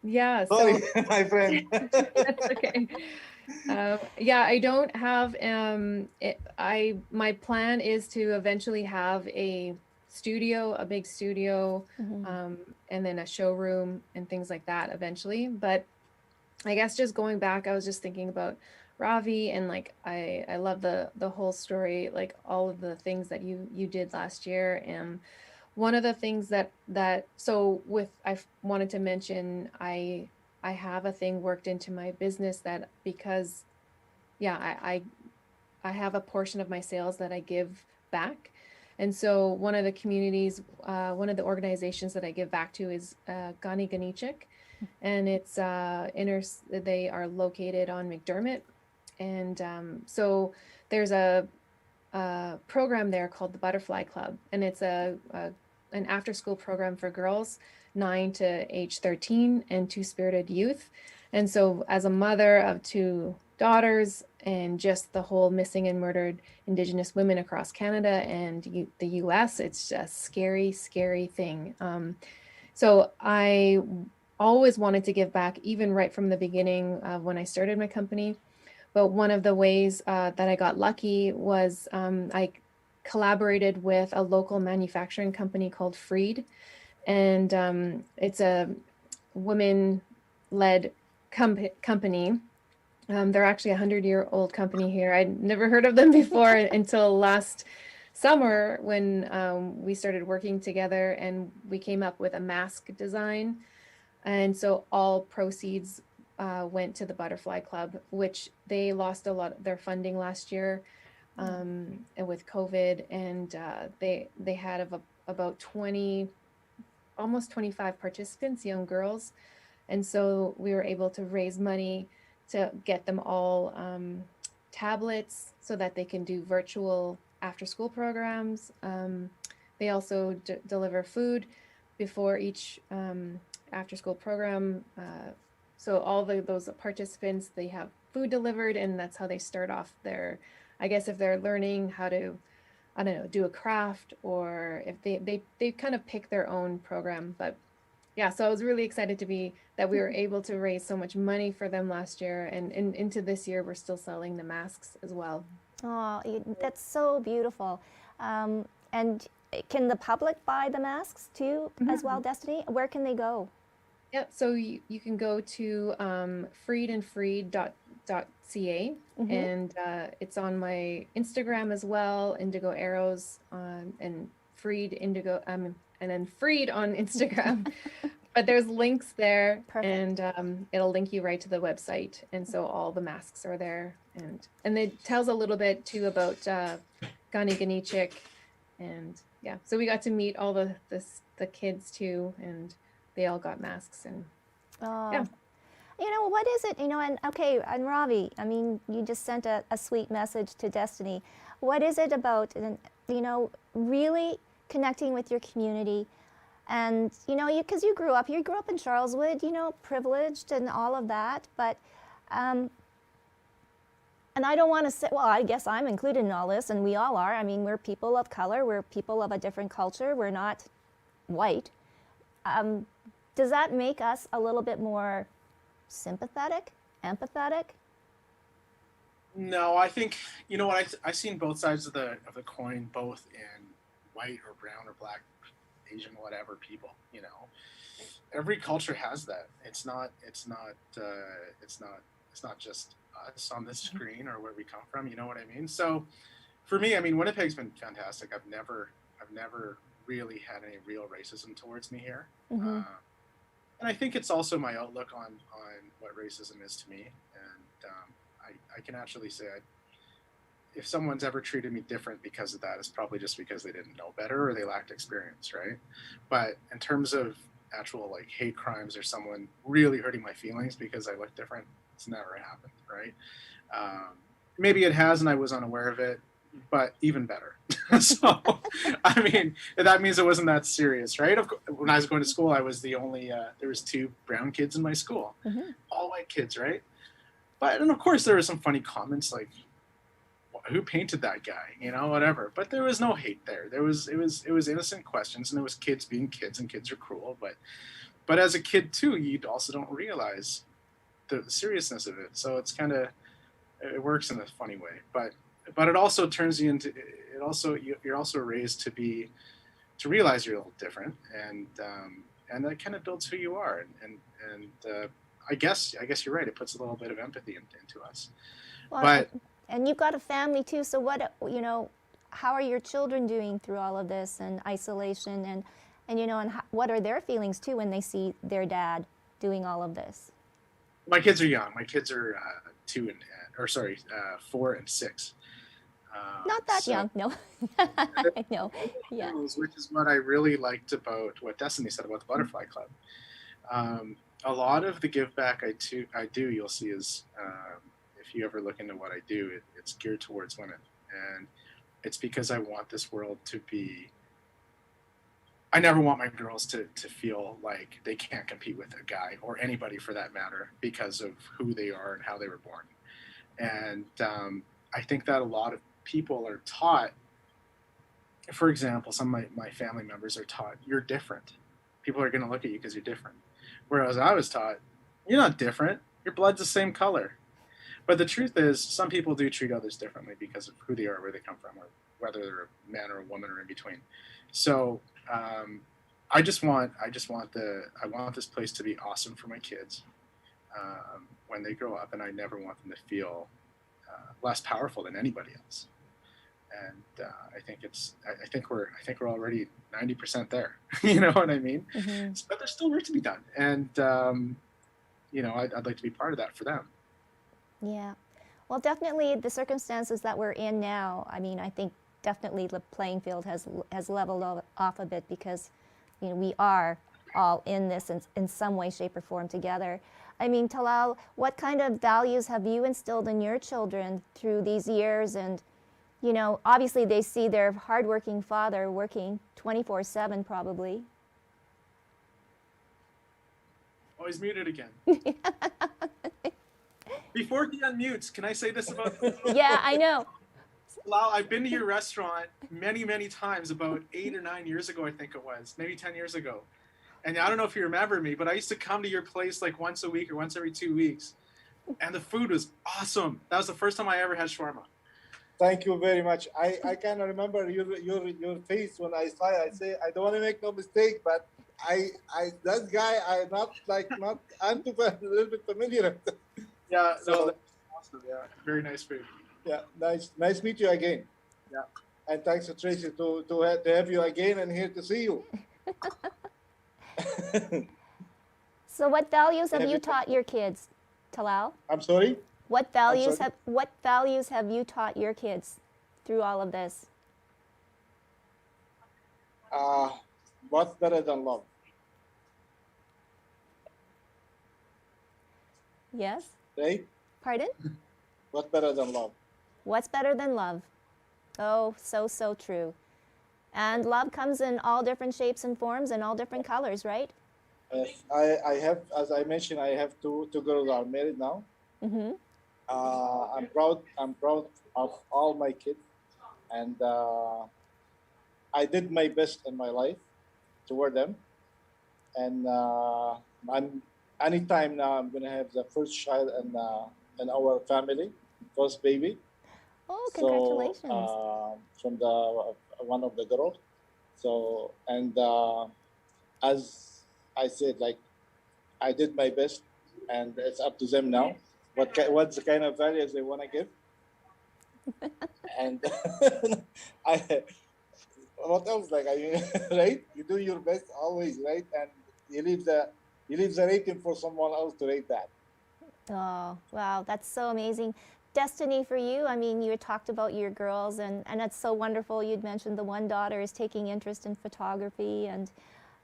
Yeah, so Sorry, my friend. that's okay. Yeah, I don't have, my plan is to eventually have a studio, a big studio, and then a showroom and things like that eventually. But I guess just going back, I was just thinking about Ravi, and like I love the whole story, like all of the things that you did last year. And one of the things that so with, I wanted to mention, I have a thing worked into my business that, because yeah, I have a portion of my sales that I give back. And so one of the communities, one of the organizations that I give back to is Gani Ganichik, and it's they are located on McDermott. And so there's a program there called the Butterfly Club, and it's an after-school program for girls 9 to age 13 and two-spirited youth. And so as a mother of 2 daughters, and just the whole missing and murdered Indigenous women across Canada and the US, it's a scary, scary thing. So I always wanted to give back, even right from the beginning when I started my company. But one of the ways that I got lucky was I collaborated with a local manufacturing company called Freed. And it's a women-led company. They're actually a 100-year-old company here. I'd never heard of them before until last summer when we started working together, and we came up with a mask design. And so all proceeds went to the Butterfly Club, which they lost a lot of their funding last year and with COVID, and they had about 20, almost 25 participants, young girls. And so we were able to raise money to get them all tablets so that they can do virtual after-school programs. They also deliver food before each after-school program. So all those participants, they have food delivered, and that's how they start off their, I guess if they're learning how to, I don't know, do a craft, or if they kind of pick their own program. But yeah, so I was really excited that we were able to raise so much money for them last year, and into this year, we're still selling the masks as well. Oh, that's so beautiful. And can the public buy the masks too, as well, Destiny? Where can they go? Yep, so you can go to freedandfreed.ca, and it's on my Instagram as well, Indigo Arrows, and Freed Indigo, and then Freed on Instagram. But there's links there. Perfect. And it'll link you right to the website, and so all the masks are there, and it tells a little bit too about Gani Ganichik, and yeah, so we got to meet all the kids too, and they all got masks. And yeah. You know, what is it, you know, and okay, and Ravi, I mean, you just sent a sweet message to Destiny. What is it about, you know, really connecting with your community? And, you know, because you grew up in Charleswood, you know, privileged and all of that, but, and I don't want to say, well, I guess I'm included in all this, and we all are. I mean, we're people of color, we're people of a different culture, we're not white. Does that make us a little bit more sympathetic, empathetic? No, I think, you know what, I've seen both sides of the coin, both in white or brown or black, Asian, whatever people, you know. Every culture has that. It's not just us on this screen or where we come from, you know what I mean? So for me, I mean, Winnipeg's been fantastic. I've never really had any real racism towards me here. And I think it's also my outlook on what racism is to me. And I can actually say if someone's ever treated me different because of that, it's probably just because they didn't know better or they lacked experience, right? But in terms of actual like hate crimes or someone really hurting my feelings because I look different, it's never happened, right? Maybe it has and I was unaware of it, but even better. So, I mean, that means it wasn't that serious, right? When I was going to school, I was the only, there was 2 brown kids in my school, all white kids, right? But, and of course there were some funny comments like, who painted that guy, you know, whatever. But there was no hate there. It was innocent questions, and it was kids being kids, and kids are cruel. But as a kid too, you also don't realize the seriousness of it. So it's kind of, it works in a funny way. But it also turns you into, you're also raised to realize you're a little different, and that kind of builds who you are. And I guess you're right. It puts a little bit of empathy into us. Well, but and you've got a family too, so what, you know, how are your children doing through all of this and isolation, and you know, and what are their feelings too when they see their dad doing all of this? My kids are young. My kids are 4 and 6. Not that young, no. I know, yeah. Which is what I really liked about what Destiny said about the Butterfly Club. A lot of the give back I do, you'll see is, if you ever look into what I do, it's geared towards women. And it's because I want this world to be, I never want my girls to feel like they can't compete with a guy or anybody for that matter because of who they are and how they were born. And I think that a lot of people are taught, for example, some of my family members are taught, you're different. People are going to look at you because you're different. Whereas I was taught, you're not different. Your blood's the same color. But the truth is, some people do treat others differently because of who they are, where they come from, or whether they're a man or a woman or in between. So I want this place to be awesome for my kids when they grow up, and I never want them to feel less powerful than anybody else. And I think we're already 90% there. You know what I mean? Mm-hmm. But there's still work to be done, and you know, I'd like to be part of that for them. Yeah, well, definitely the circumstances that we're in now, I mean, I think definitely the playing field has leveled off a bit because, you know, we are all in this in some way, shape, or form together. I mean, Talal, what kind of values have you instilled in your children through these years? And, you know, obviously they see their hardworking father working 24/7 probably. Oh, he's muted again. Before he unmutes, can I say this about Yeah, I know. Talal, I've been to your restaurant many, many times, about 8 or 9 years ago, I think it was, maybe 10 years ago. And I don't know if you remember me, but I used to come to your place like once a week or once every 2 weeks. And the food was awesome. That was the first time I ever had shawarma. Thank you very much. I kind of remember your face when I saw it. I say, I don't want to make no mistake, but that guy, I'm a little bit familiar. Yeah, so, no, that's awesome. Yeah, very nice food. Yeah, nice to meet you again. Yeah, and thanks to Tracy to have you again and here to see you. So, what values have you taught your kids, Talal? I'm sorry. What values have you taught your kids through all of this? What's better than love? Yes. Right? Pardon? What's better than love? What's better than love? Oh, so true. And love comes in all different shapes and forms and all different colors, right? Yes, I have, as I mentioned, I have two girls that are married now. Mm-hmm. I'm proud of all my kids, and I did my best in my life toward them. And anytime now I'm gonna have the first child in our family, first baby. Oh, congratulations! So, from the one of the girls. So, and as I said, like, I did my best, and it's up to them now. What's the kind of values they want to give? And what else? Like, I mean, right? You do your best always, right? And you leave the rating for someone else to rate that. Oh, wow, that's so amazing. Destiny, for you, I mean, you had talked about your girls, and it's so wonderful. You'd mentioned the one daughter is taking interest in photography, and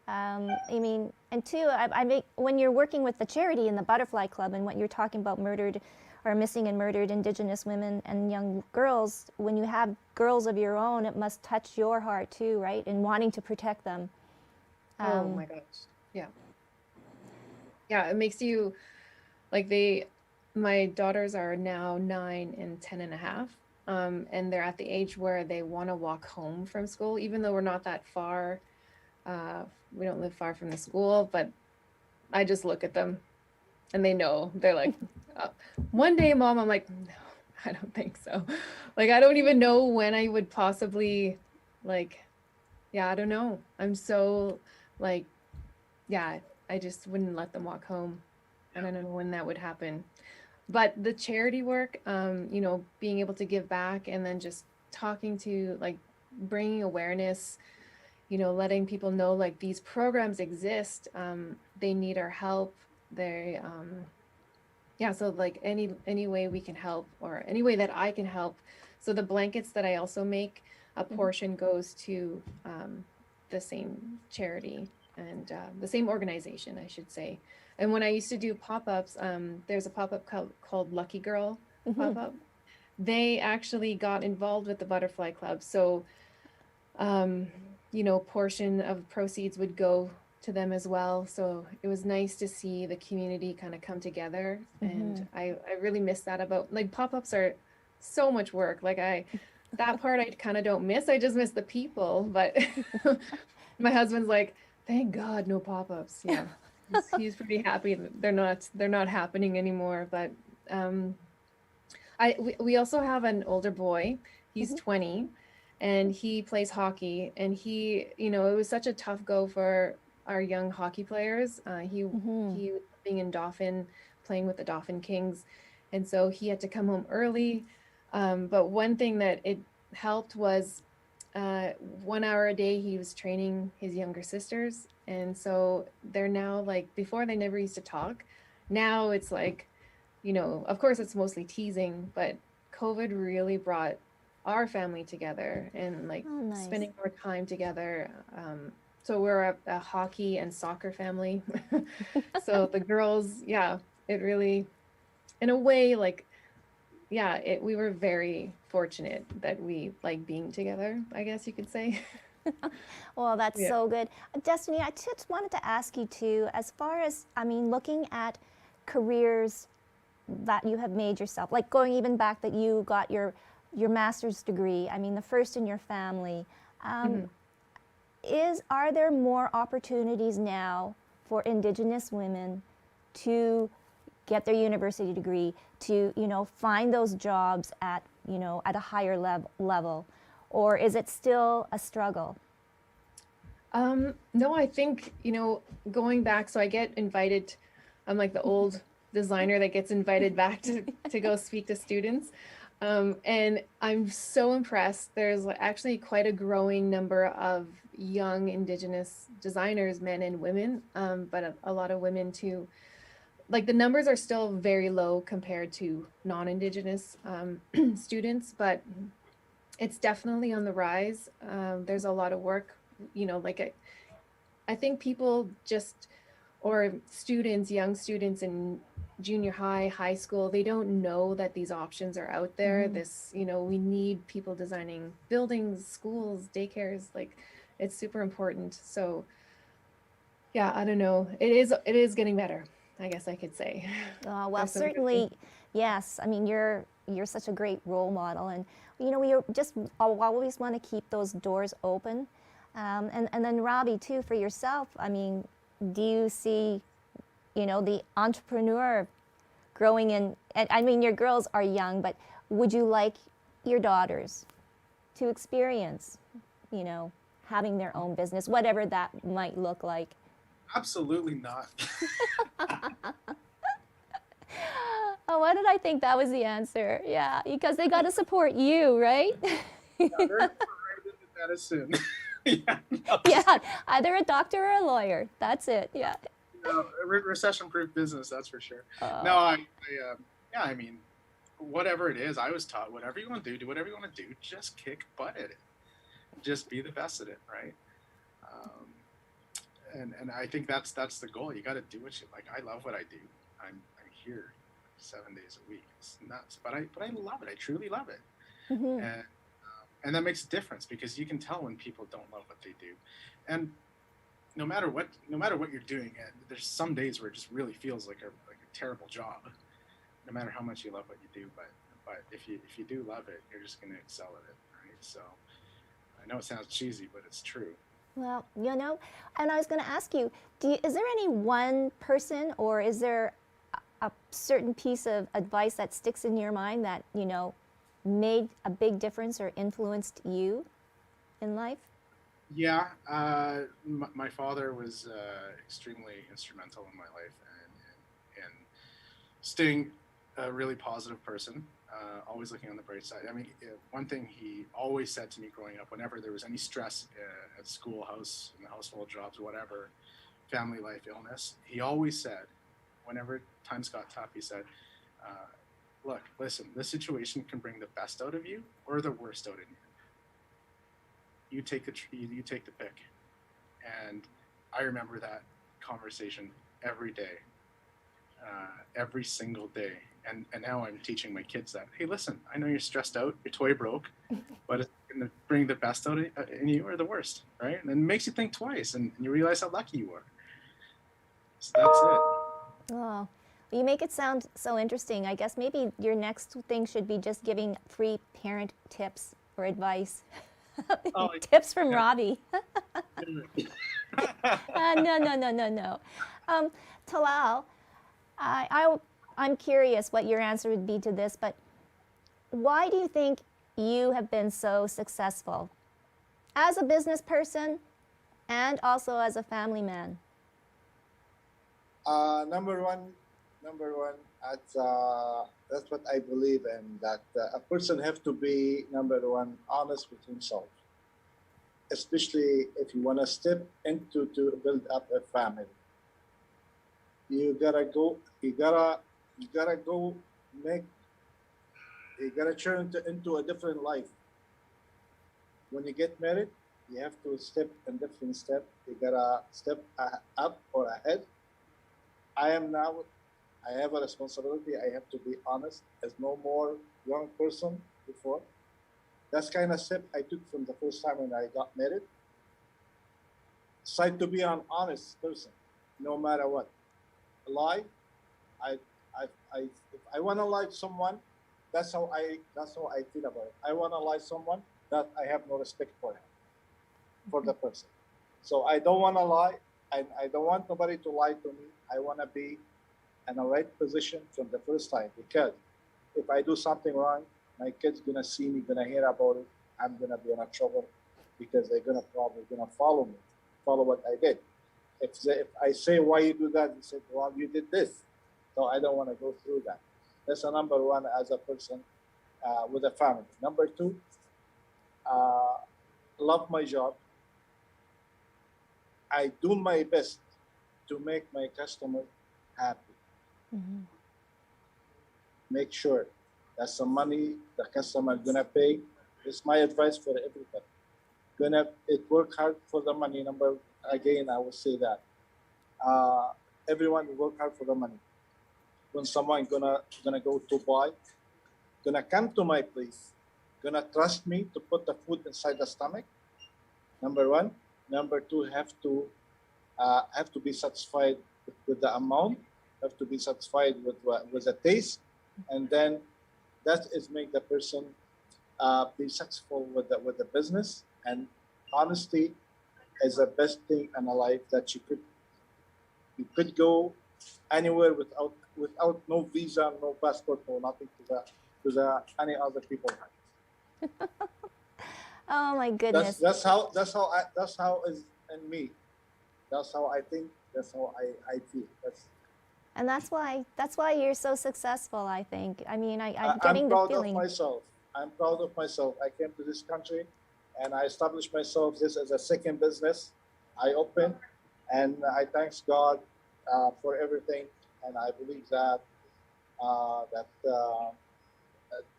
I mean, and two, when you're working with the charity and the Butterfly Club, and what you're talking about murdered or missing and murdered Indigenous women and young girls, when you have girls of your own, it must touch your heart too, right? And wanting to protect them. Oh my gosh. Yeah. Yeah, it makes you like my daughters are now 9 and 10 and a half. And they're at the age where they want to walk home from school, even though we're not that far. We don't live far from the school, but I just look at them and they know. They're like, oh. One day, Mom, I'm like, no, I don't think so. Like, I don't even know when I would possibly, like, yeah, I don't know. I'm so, like, yeah, I just wouldn't let them walk home. I don't know when that would happen. But the charity work, you know, being able to give back and then just talking to, like, bringing awareness, you know, letting people know, like, these programs exist. They need our help. They, yeah, so like any way we can help, or any way that I can help. So the blankets that I also make, a portion goes to the same charity and the same organization, I should say. And when I used to do pop-ups, there's a pop-up called Lucky Girl pop-up. They actually got involved with the Butterfly Club. So, you know, portion of proceeds would go to them as well. So it was nice to see the community kind of come together. And I really miss that about, like, pop-ups are so much work. Like that part I kind of don't miss. I just miss the people. But my husband's like, thank God no pop-ups. Yeah. He's pretty happy that they're not happening anymore. But we also have an older boy. He's 20 and he plays hockey, and he, you know, it was such a tough go for our young hockey players. He being in Dauphin, playing with the Dauphin Kings, and so he had to come home early. But one thing that it helped was 1 hour a day he was training his younger sisters, and so they're now, like, before they never used to talk. Now it's like, you know, of course it's mostly teasing, but COVID really brought our family together and, like, spending more time together. So we're a hockey and soccer family. So the girls, yeah, it really, in a way, like, yeah, we were very fortunate that we like being together, I guess you could say. Well, that's so good. Destiny, I just wanted to ask you too, as far as, I mean, looking at careers that you have made yourself, like going even back that you got your master's degree, I mean, the first in your family. Are there more opportunities now for Indigenous women to get their university degree, to, you know, find those jobs at, you know, at a higher level, or is it still a struggle? No, I think, you know, going back, so I get invited, I'm like the old designer that gets invited back to go speak to students. And I'm so impressed. There's actually quite a growing number of young Indigenous designers, men and women, but a lot of women too. Like, the numbers are still very low compared to non-Indigenous students, but it's definitely on the rise. There's a lot of work, you know, like I think people just, or students, young students in junior high, high school, they don't know that these options are out there. This, you know, we need people designing buildings, schools, daycares, like, it's super important. So yeah, I don't know. It is getting better, I guess I could say. Well, certainly, yes. I mean, you're such a great role model, and, you know, we just always want to keep those doors open. And then Ravi too, for yourself, I mean, do you see, you know, the entrepreneur growing in, and I mean, your girls are young, but would you like your daughters to experience, you know, having their own business, whatever that might look like? Absolutely not. Oh, why did I think that was the answer? Yeah, because they got to support you, right? Yeah, they're right into medicine. Yeah, no. Yeah, either a doctor or a lawyer. That's it. Yeah. You know, recession-proof business, that's for sure. No, yeah, I mean, whatever it is, I was taught whatever you want to do whatever you want to do, just kick butt at it, just be the best at it, right? Um, and I think that's the goal. You got to do what you like. I love what I do. I'm here 7 days a week. It's nuts, but I love it. I truly love it, Mhm. and that makes a difference because you can tell when people don't love what they do, and no matter what you're doing, and there's some days where it just really feels like a terrible job, no matter how much you love what you do. But if you do love it, you're just going to excel at it, right? So I know it sounds cheesy, but it's true. Well, and I was going to ask you, is there any one person, or is there a certain piece of advice that sticks in your mind that, made a big difference or influenced you in life? Yeah, my father was extremely instrumental in my life and staying a really positive person, always looking on the bright side. I mean, one thing he always said to me growing up, whenever there was any stress at school, house, in the household, jobs, whatever, family life, illness, he always said, whenever times got tough, he said, look, listen, this situation can bring the best out of you or the worst out of you. You take the pick. And I remember that conversation every day, every single day. And now I'm teaching my kids that, hey, listen, I know you're stressed out, your toy broke, but it's going to bring the best out in you or the worst, right? And it makes you think twice, and you realize how lucky you are. So that's it. Oh, you make it sound so interesting. I guess maybe your next thing should be just giving free parent tips or advice. Oh, Tips from yeah. Ravi. No. Talal, I'm curious what your answer would be to this, but why do you think you have been so successful as a business person and also as a family man? Number one, that's what I believe in. That a person have to be, number one, honest with himself, especially if you want to step into to build up a family. You gotta go make. You gotta turn into a different life. When you get married, you have to step in different step. You gotta step up or ahead. I have a responsibility. I have to be honest as no more young person before. That's kind of step I took from the first time when I got married. Decide to be an honest person, no matter what. Lie, if I want to lie to someone, that's how I feel about it. I want to lie to someone that I have no respect for him, for the person. So I don't want to lie, and I don't want nobody to lie to me. I want to be in the right position from the first time, because if I do something wrong, my kids gonna see me, gonna hear about it. I'm gonna be in a trouble because they're probably gonna follow me, follow what I did. If I say why you do that, they say, well, you did this, so I don't want to go through that. That's a number one as a person with a family. Number two, love my job. I do my best to make my customer happy. Mm-hmm. Make sure that's some money the customer gonna pay. It's my advice for everybody. Work hard for the money. Again, I will say that everyone will work hard for the money. When someone gonna go to buy, gonna come to my place, gonna trust me to put the food inside the stomach. Number one. Number two, have to be satisfied with the amount. Have to be satisfied with the taste, and then that is make the person be successful with the business. And honesty is the best thing in a life that you could go anywhere without no visa, no passport, no nothing to any other people. Oh my goodness. That's how is in me. That's how I think. That's how I feel. And that's why you're so successful, I think. I mean, I'm I'm getting the proud feeling. of myself. I'm proud of myself. I came to this country and I established myself this as a second business I opened, and I thanks God for everything. And I believe that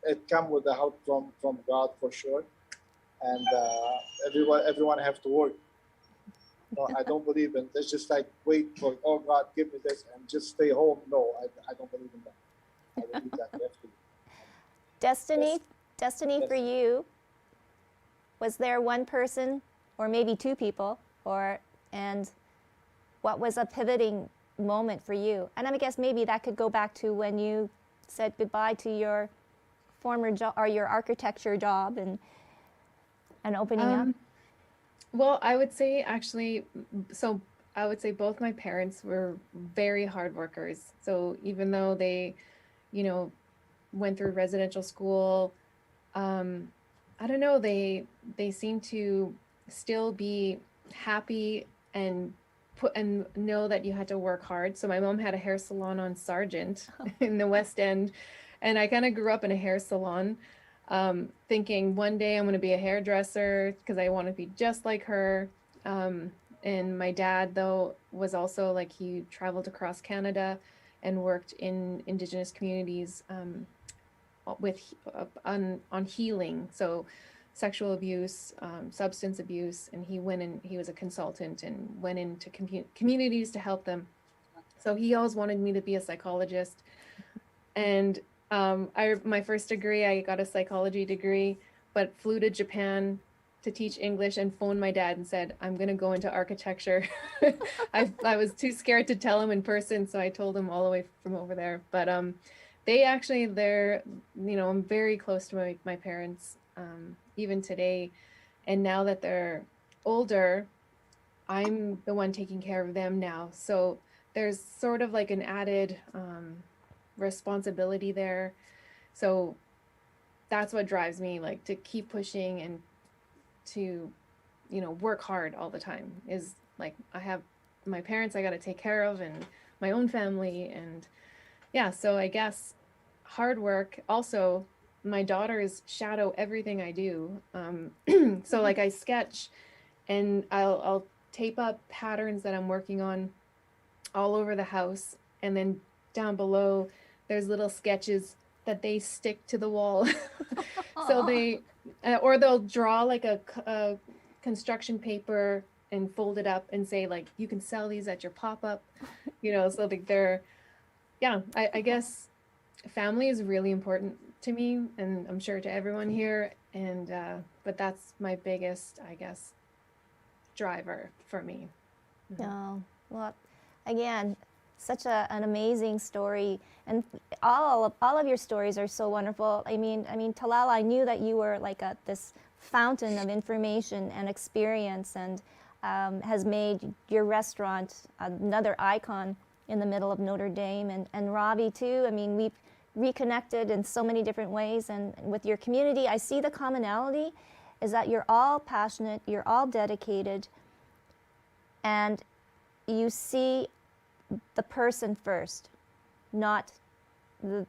it come with the help from God for sure, and everyone have to work. No, I don't believe in it's just like wait for God give me this and just stay home. No, I don't believe in that. I believe that we have to. Destiny, Yes. for you, was there one person or maybe two people, and what was a pivoting moment for you? And I guess maybe that could go back to when you said goodbye to your former job or your architecture job and opening up. Well, I would say actually, so I would say both my parents were very hard workers. So even though they, went through residential school, I don't know, they seem to still be happy and know that you had to work hard. So my mom had a hair salon on Sargent in the West End, and I kind of grew up in a hair salon, thinking one day I'm going to be a hairdresser because I want to be just like her. And my dad, though, was also like he traveled across Canada and worked in Indigenous communities on healing, so sexual abuse, substance abuse, and he was a consultant and went into communities to help them. So he always wanted me to be a psychologist, and my first degree, I got a psychology degree, but flew to Japan to teach English and phoned my dad and said, I'm going to go into architecture. I was too scared to tell him in person, so I told him all the way from over there. But I'm very close to my parents, even today. And now that they're older, I'm the one taking care of them now. So there's sort of like an added responsibility there. So that's what drives me, like, to keep pushing and to, work hard all the time. Is like, I have my parents I got to take care of and my own family. And yeah, so I guess hard work. Also, my daughters shadow everything I do. So like I sketch and I'll tape up patterns that I'm working on all over the house. And then down below, there's little sketches that they stick to the wall. So they, or they'll draw like a construction paper and fold it up and say like, you can sell these at your pop-up, so they're, yeah, I guess family is really important to me, and I'm sure to everyone here. And, but that's my biggest, I guess, driver for me. Oh, well, again, such an amazing story, and all of your stories are so wonderful. I mean, Talal, I knew that you were like this fountain of information and experience, and has made your restaurant another icon in the middle of Notre Dame, and Ravi too. I mean, we've reconnected in so many different ways, and with your community, I see the commonality is that you're all passionate, you're all dedicated, and you see the person first, not the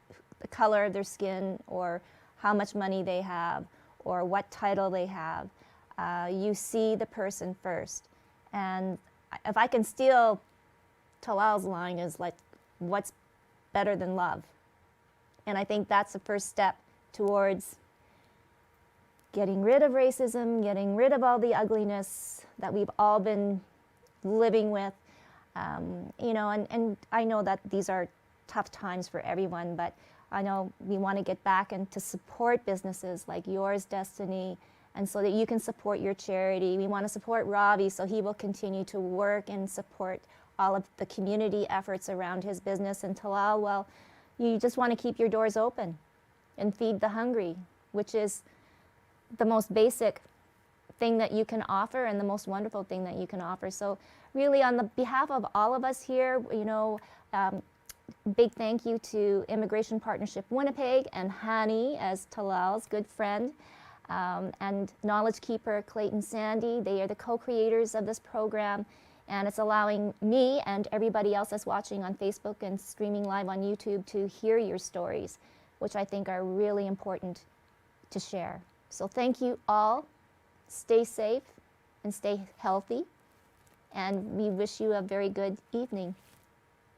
color of their skin or how much money they have or what title they have. You see the person first. And if I can steal Talal's line, is like, what's better than love? And I think that's the first step towards getting rid of racism, getting rid of all the ugliness that we've all been living with. And I know that these are tough times for everyone, but I know we want to get back and to support businesses like yours, Destiny, and so that you can support your charity. We want to support Ravi so he will continue to work and support all of the community efforts around his business. And Talal, well, you just want to keep your doors open and feed the hungry, which is the most basic thing that you can offer and the most wonderful thing that you can offer. So really, on the behalf of all of us here, big thank you to Immigration Partnership Winnipeg and Hani as Talal's good friend, and Knowledge Keeper Clayton Sandy. They are the co-creators of this program, and it's allowing me and everybody else that's watching on Facebook and streaming live on YouTube to hear your stories, which I think are really important to share. So thank you all. Stay safe and stay healthy, and we wish you a very good evening.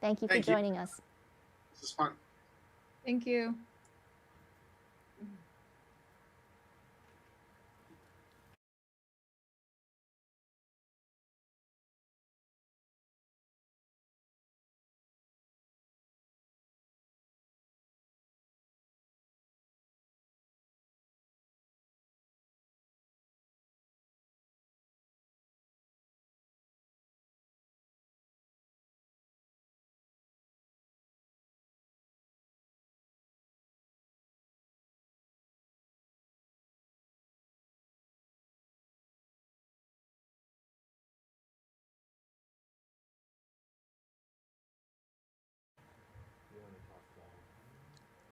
Thank you for joining us. This is fun. Thank you.